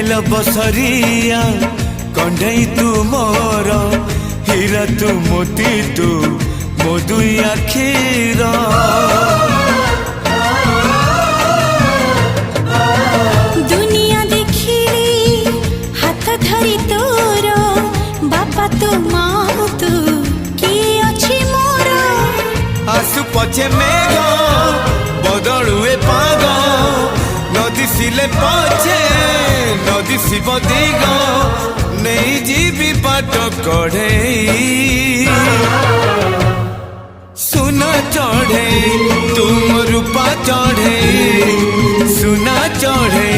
दिल बसरिया कंढई तू मोर हीरा तू मोती तू मो दुई आखिर दुनिया देखिली हाथ धरी तोर बापा तू माँ तू किए अच्छी मोर आसु पछे मेघ बदलुए पाग नदी सिले पछे नदी शिव दिग नहीं जीवी बाट कढ़े सुना चढ़े तुम रूपा चढ़े सुना चढ़े